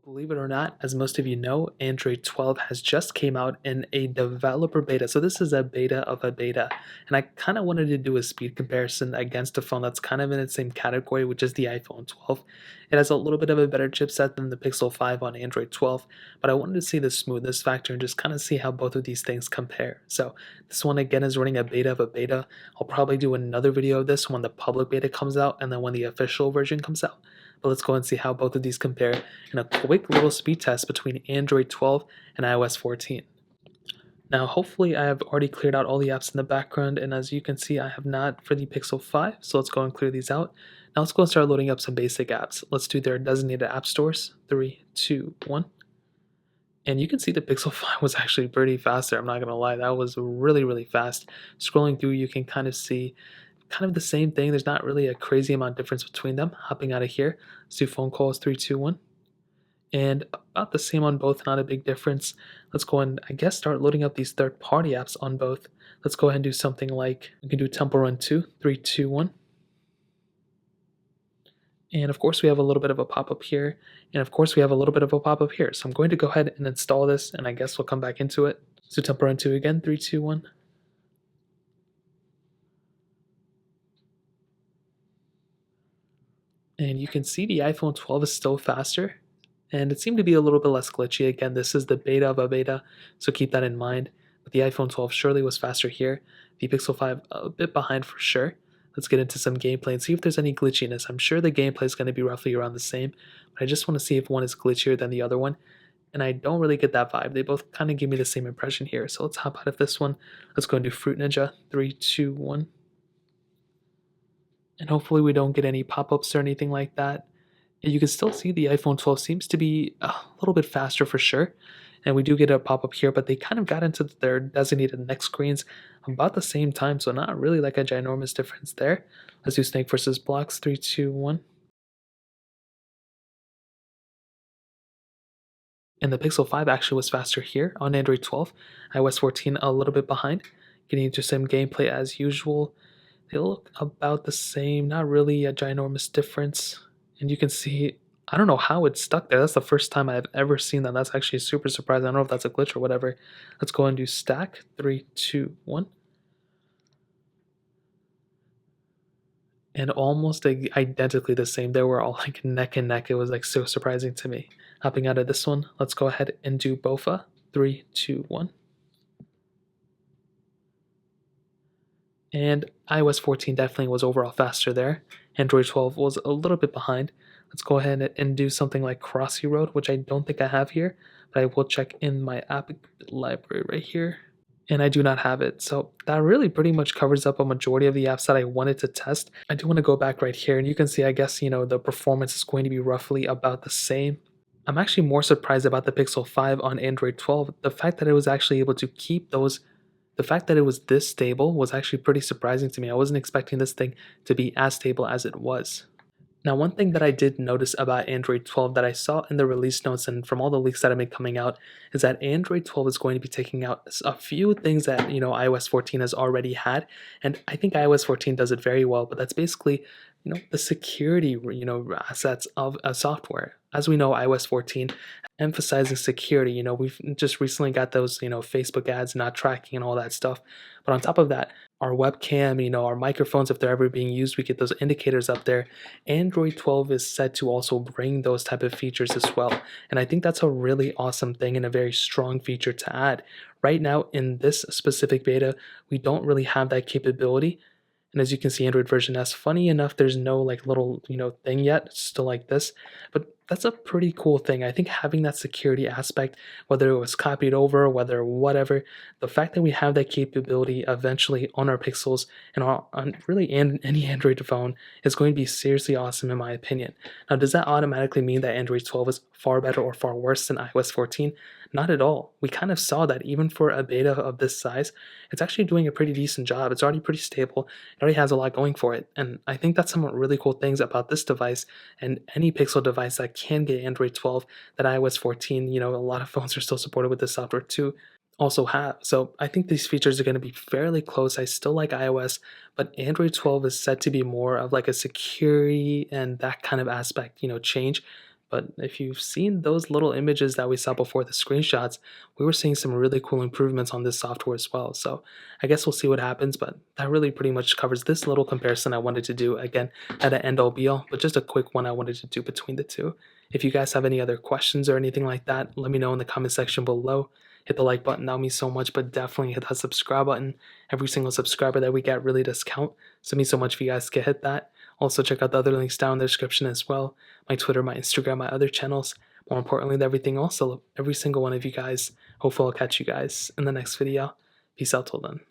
Believe it or not, as most of you know, Android 12 has just came out in a developer beta. So this is a beta of a beta. And I kind of wanted to do a speed comparison against a phone that's kind of in the same category, which is the iPhone 12. It has a little bit of a better chipset than the Pixel 5 on Android 12, but I wanted to see the smoothness factor and just kind of see how both of these things compare. So this one again is running a beta of a beta. I'll probably do another video of this when the public beta comes out and then when the official version comes out. But let's go and see how both of these compare in a quick little speed test between Android 12 and iOS 14. Now, hopefully I have already cleared out all the apps in the background, and as you can see, I have not for the Pixel 5, so let's go and clear these out. Now let's go and start loading up some basic apps. Let's do their designated app stores. 3, 2, 1. And you can see the Pixel 5 was actually pretty fast there, I'm not gonna lie, that was really, really fast. Scrolling through, you can kind of see kind of the same thing. There's not really a crazy amount of difference between them. Hopping out of here, let's do phone calls. 3, 2, 1. And about the same on both, not a big difference. Let's go and I guess start loading up these third-party apps on both. Let's go ahead and do something like we can do Temple Run 2. 3, 2, 1. And of course we have a little bit of a pop-up here, and of course we have a little bit of a pop-up here. So I'm going to go ahead and install this, and I guess we'll come back into it. So Temple Run 2 again. 3, 2, 1. And you can see the iPhone 12 is still faster, and it seemed to be a little bit less glitchy. Again, this is the beta of a beta, so keep that in mind. But the iPhone 12 surely was faster here. The Pixel 5 a bit behind for sure. Let's get into some gameplay and see if there's any glitchiness. I'm sure the gameplay is going to be roughly around the same, but I just want to see if one is glitchier than the other one. And I don't really get that vibe. They both kind of give me the same impression here. So let's hop out of this one. Let's go and do Fruit Ninja. 3, 2, 1. And hopefully we don't get any pop-ups or anything like that. And you can still see the iPhone 12 seems to be a little bit faster for sure. And we do get a pop-up here, but they kind of got into their designated next screens about the same time, so not really like a ginormous difference there. Let's do Snake versus Blocks. 3, 2, 1. And the Pixel 5 actually was faster here on Android 12. iOS 14 a little bit behind. Getting into some gameplay as usual. They look about the same, not really a ginormous difference. And you can see, I don't know how it's stuck there. That's the first time I've ever seen that. That's actually super surprising. I don't know if that's a glitch or whatever. Let's go and do stack. 3, 2, 1. And almost identically the same. They were all like neck and neck. It was like so surprising to me. Hopping out of this one, let's go ahead and do BOFA. 3, 2, 1. And iOS 14 definitely was overall faster there. Android 12 was a little bit behind. Let's go ahead and do something like Crossy Road, which I don't think I have here, but I will check in my app library right here. And I do not have it. So that really pretty much covers up a majority of the apps that I wanted to test. I do want to go back right here, and you can see, I guess, the performance is going to be roughly about the same. I'm actually more surprised about the Pixel 5 on Android 12. The fact that it was actually able to keep those the fact that it was this stable was actually pretty surprising to me. I wasn't expecting this thing to be as stable as it was. Now, one thing that I did notice about Android 12 that I saw in the release notes and from all the leaks that have been coming out is that Android 12 is going to be taking out a few things that, iOS 14 has already had. And I think iOS 14 does it very well, but that's basically, the security, assets of a software. As we know, iOS 14 emphasizing security. We've just recently got those, Facebook ads not tracking and all that stuff. But on top of that, our webcam, our microphones, if they're ever being used, we get those indicators up there. Android 12 is set to also bring those type of features as well. And I think that's a really awesome thing and a very strong feature to add. Right now, in this specific beta, we don't really have that capability. And as you can see, Android version S, funny enough, there's no like little, thing yet. It's still like this, but that's a pretty cool thing. I think having that security aspect, whether it was copied over, whether whatever, the fact that we have that capability eventually on our Pixels and on really any Android phone is going to be seriously awesome in my opinion. Now, does that automatically mean that Android 12 is far better or far worse than iOS 14? Not at all. We kind of saw that even for a beta of this size, it's actually doing a pretty decent job. It's already pretty stable. It already has a lot going for it. And I think that's some really cool things about this device and any Pixel device that can get Android 12 that iOS 14, a lot of phones are still supported with this software too, also have. So I think these features are going to be fairly close. I still like iOS, but Android 12 is set to be more of like a security and that kind of aspect, change. But if you've seen those little images that we saw before, the screenshots, we were seeing some really cool improvements on this software as well. So I guess we'll see what happens, but that really pretty much covers this little comparison I wanted to do. Again, at an end all be all, but just a quick one I wanted to do between the two. If you guys have any other questions or anything like that, let me know in the comment section below. Hit the like button, that would mean so much, but definitely hit that subscribe button. Every single subscriber that we get really does count. So it means so much if you guys can hit that. Also, check out the other links down in the description as well. My Twitter, my Instagram, my other channels. More importantly than everything else, I love every single one of you guys. Hopefully I'll catch you guys in the next video. Peace out till then.